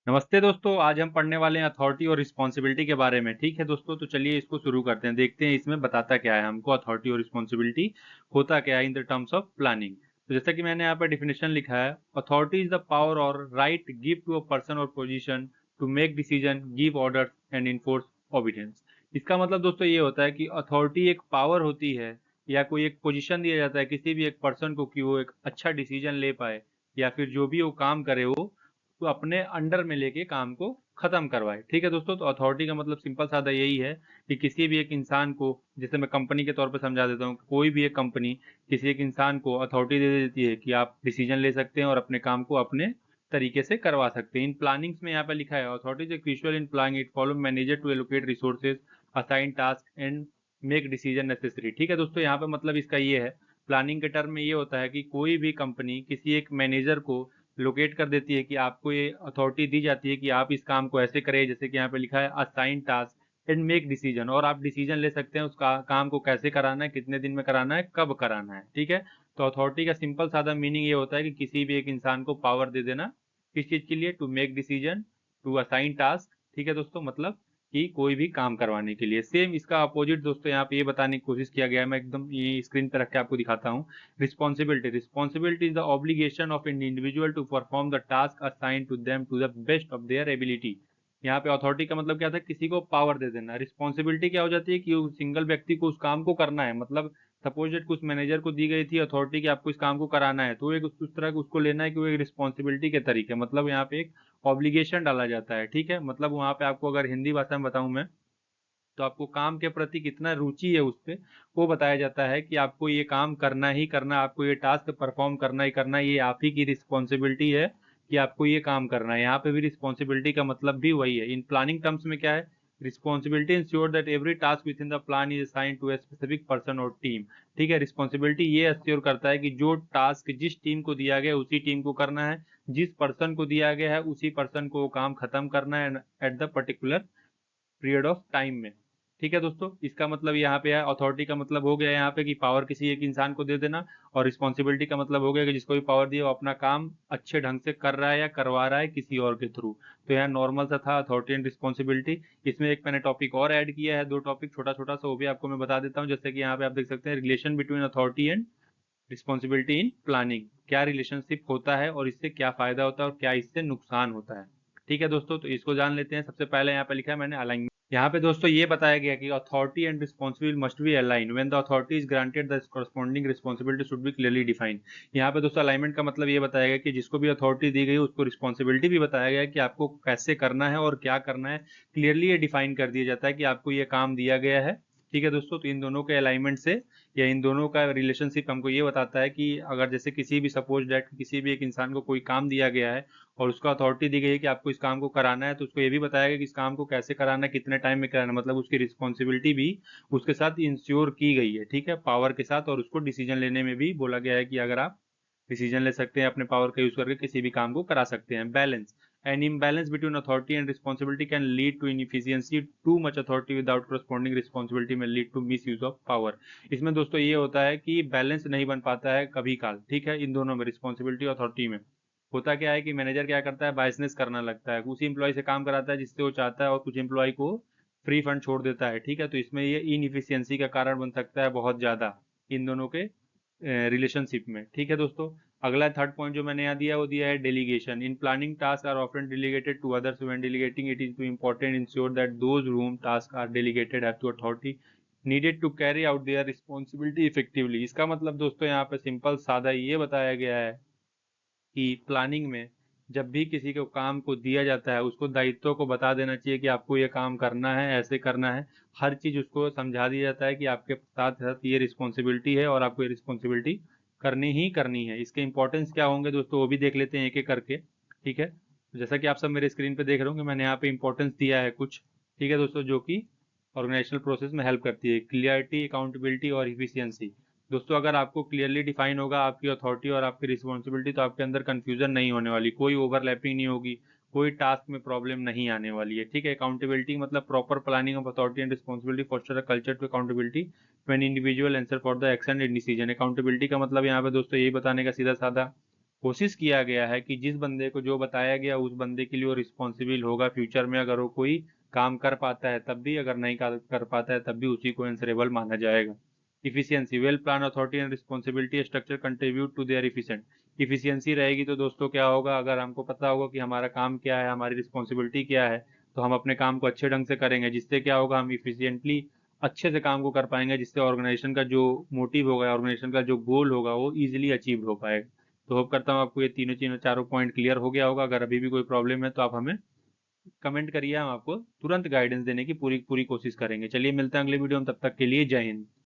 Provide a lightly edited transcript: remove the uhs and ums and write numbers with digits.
नमस्ते दोस्तों। आज हम पढ़ने वाले हैं अथॉरिटी और रिस्पॉन्सिबिलिटी के बारे में। ठीक है दोस्तों, तो चलिए इसको शुरू करते हैं। देखते हैं इसमें बताता क्या है हमको, अथॉरिटी और रिस्पॉन्सिबिलिटी होता क्या है in the terms of planning. तो जैसा कि मैंने यहाँ पर डिफिनेशन लिखा है, authority is the power or right give to a person or position to make decision, give order and enforce obedience. इसका मतलब दोस्तों ये होता है कि अथॉरिटी एक पावर होती है या कोई एक पोजीशन दिया जाता है किसी भी एक पर्सन को कि वो एक अच्छा डिसीजन ले पाए या फिर जो भी वो काम करे वो तो अपने अंडर में लेके काम को खत्म करवाए। ठीक है दोस्तों, तो अथॉरिटी का मतलब सिंपल सादा यही है कि किसी भी एक इंसान को, जैसे मैं कंपनी के तौर पे समझा देता हूँ, कोई भी एक कंपनी किसी एक इंसान को अथॉरिटी दे देती है कि आप डिसीजन ले सकते हैं और अपने काम को अपने तरीके से करवा सकते हैं। इन प्लानिंग्स में यहाँ पे लिखा है, authority is crucial in planning, it follow manager to allocate resources, assign task and make decision necessary. ठीक है दोस्तों, यहाँ पे मतलब इसका ये है, प्लानिंग के टर्म में ये होता है कि कोई भी कंपनी किसी एक मैनेजर को लोकेट कर देती है कि आपको ये अथॉरिटी दी जाती है कि आप इस काम को ऐसे करें, जैसे कि यहाँ पे लिखा है assign task and make decision, और आप डिसीजन ले सकते हैं उसका काम को कैसे कराना है, कितने दिन में कराना है, कब कराना है। ठीक है, तो अथॉरिटी का सिंपल सादा मीनिंग ये होता है कि किसी भी एक इंसान को पावर दे देना किस चीज के लिए, to make decision, to assign task. ठीक है दोस्तों, मतलब कि कोई भी काम करवाने के लिए। सेम इसका अपोजिट दोस्तों यहाँ पे ये बताने की कोशिश किया गया है, मैं एकदम ये स्क्रीन पे रख के आपको दिखाता हूँ। Responsibility is the obligation of an individual to perform the task assign to them to the best of their ability. यहाँ पे अथॉरिटी का मतलब क्या था, किसी को पावर दे देना। रिस्पॉन्सिबिलिटी क्या हो जाती है कि उस सिंगल व्यक्ति को उस काम को करना है। मतलब सपोज दैट कुछ मैनेजर को दी गई थी अथॉरिटी कि आपको इस काम को कराना है, तो एक उस तरह उसको लेना है कि वो एक रिस्पॉन्सिबिलिटी के तरीके, मतलब यहाँ पे एक ऑब्लिगेशन डाला जाता है। ठीक है, मतलब वहाँ पे आपको अगर हिंदी भाषा में बताऊं मैं, तो आपको काम के प्रति कितना रुचि है उस पे वो बताया जाता है कि आपको ये काम करना ही करना, आपको ये टास्क परफॉर्म करना ही करना, ये आप ही की रिस्पॉन्सिबिलिटी है कि आपको ये काम करना है। यहाँ पे भी रिस्पॉन्सिबिलिटी का मतलब भी वही है। इन प्लानिंग टर्म्स में क्या है, responsibility ensure that every task within the plan is assigned to a specific person और टीम। ठीक है, रिस्पॉन्सिबिलिटी ये अश्योर करता है कि जो टास्क जिस टीम को दिया गया उसी टीम को करना है, जिस पर्सन को दिया गया है उसी पर्सन को वो काम खत्म करना है at the particular period of time में। ठीक है दोस्तों, इसका मतलब यहाँ पे है, अथॉरिटी का मतलब हो गया यहाँ पे कि पावर किसी एक इंसान को दे देना, और रिस्पॉन्सिबिलिटी का मतलब हो गया कि जिसको भी पावर दिया वो अपना काम अच्छे ढंग से कर रहा है या करवा रहा है किसी और के थ्रू। तो यहाँ नॉर्मल सा था अथॉरिटी एंड रिस्पॉन्सिबिलिटी। इसमें एक मैंने टॉपिक और ऐड किया है, दो टॉपिक छोटा छोटा सा, वो भी आपको मैं बता देता हूँ। जैसे कि यहाँ पे आप देख सकते हैं, relation between authority and responsibility in planning, क्या रिलेशनशिप होता है और इससे क्या फायदा होता है और क्या इससे नुकसान होता है। ठीक है दोस्तों, तो इसको जान लेते हैं। सबसे पहले यहाँ पे लिखा है मैंने अलाइनमेंट। यहाँ पे दोस्तों ये बताया गया कि authority and responsibility must be align when the authority is granted the corresponding responsibility should be clearly defined. यहाँ पे दोस्तों अलाइनमेंट का मतलब ये बताया गया कि जिसको भी अथॉरिटी दी गई है उसको रिस्पॉन्सिबिलिटी भी बताया गया है कि आपको कैसे करना है और क्या करना है, क्लियरली ये डिफाइन कर दिया जाता है कि आपको ये काम दिया गया है। ठीक है दोस्तों, तो इन दोनों के अलाइनमेंट से या इन दोनों का रिलेशनशिप हमको ये बताता है कि अगर जैसे किसी भी सपोज डेट किसी भी एक इंसान को कोई काम दिया गया है और उसको अथॉरिटी दी गई है कि आपको इस काम को कराना है, तो उसको ये भी बताया गया कि इस काम को कैसे कराना है, कितने टाइम में कराना है, मतलब उसकी रिस्पॉन्सिबिलिटी भी उसके साथ इंश्योर की गई है। ठीक है, पावर के साथ, और उसको डिसीजन लेने में भी बोला गया है कि अगर आप डिसीजन ले सकते हैं अपने पावर का यूज करके किसी भी काम को करा सकते हैं। Balance, an imbalance between authority and responsibility can lead to inefficiency. Too much authority without corresponding responsibility may lead to misuse of power. इसमें दोस्तों ये होता है कि बैलेंस नहीं बन पाता है कभी काल। ठीक है, इन दोनों में, रिस्पॉन्सिबिलिटी और अथॉरिटी में होता क्या है कि मैनेजर क्या करता है, बायसनेस करना लगता है, उसी एम्प्लॉय से काम कराता है जिससे वो चाहता है और कुछ एम्प्लॉय को फ्री फंड छोड़ देता है। ठीक है, तो इसमें ये इनइफिशियंसी का कारण बन सकता है बहुत ज्यादा इन दोनों के रिलेशनशिप में। ठीक है दोस्तों, अगला थर्ड पॉइंट जो मैंने यहाँ दिया वो दिया है delegation. In planning task are often delegated to others, when delegating it is to important ensure that those whom task are delegated have to authority needed to carry out their responsibility effectively. इसका मतलब दोस्तों यहाँ पे simple सादा ये बताया गया है कि प्लानिंग में जब भी किसी को काम को दिया जाता है उसको दायित्व को बता देना चाहिए कि आपको ये काम करना है, ऐसे करना है। हर चीज उसको समझा दिया जाता है कि आपके साथ साथ ये रिस्पॉन्सिबिलिटी है और आपको ये रिस्पॉन्सिबिलिटी करनी ही करनी है। इसके इंपॉर्टेंस क्या होंगे दोस्तों वो भी देख लेते हैं एक एक करके। ठीक है, तो जैसा कि आप सब मेरे स्क्रीन पे देख रहे होंगे, मैंने यहाँ पे इंपॉर्टेंस दिया है कुछ। ठीक है दोस्तों, जो कि ऑर्गेनाइजेशनल प्रोसेस में हेल्प करती है, क्लियरिटी, अकाउंटेबिलिटी और इफिशियंसी। दोस्तों अगर आपको क्लियरली डिफाइन होगा आपकी अथॉरिटी और आपकी रिस्पॉन्सिबिलिटी, तो आपके अंदर कंफ्यूजन नहीं होने वाली, कोई ओवरलैपिंग नहीं होगी, कोई टास्क में प्रॉब्लम नहीं आने वाली है। ठीक है, अकाउंटेबिलिटी मतलब proper planning of authority and responsibility foster a culture to accountability when individual answer for the action and decision. Accountability का मतलब यहाँ पे दोस्तों यही बताने का सीधा साधा कोशिश किया गया है कि जिस बंदे को जो बताया गया उस बंदे के लिए वो रिस्पॉन्सिबल होगा फ्यूचर में। अगर वो कोई काम कर पाता है तब भी, अगर नहीं कर पाता है तब भी उसी को आंसरेबल माना जाएगा। Efficiency, well plan, authority and responsibility structure contribute to their efficient. Efficiency रहेगी तो दोस्तों क्या होगा, अगर हमको पता होगा कि हमारा काम क्या है, हमारी रिस्पॉन्सिबिलिटी क्या है, तो हम अपने काम को अच्छे ढंग से करेंगे, जिससे क्या होगा, हम इफिशियंटली अच्छे से काम को कर पाएंगे, जिससे ऑर्गेनाइजेशन का जो मोटिव होगा, ऑर्गेनाइजेशन का जो गोल होगा, वो इजीली अचीव हो पाएगा। तो होप करता हूँ आपको ये तीनों तीनों चारों पॉइंट क्लियर हो गया होगा। अगर अभी भी कोई प्रॉब्लम है तो आप हमें कमेंट करिए, हम आपको तुरंत गाइडेंस देने की पूरी पूरी कोशिश करेंगे। चलिए मिलते हैं अगले वीडियो में, तब तक के लिए जय हिंद।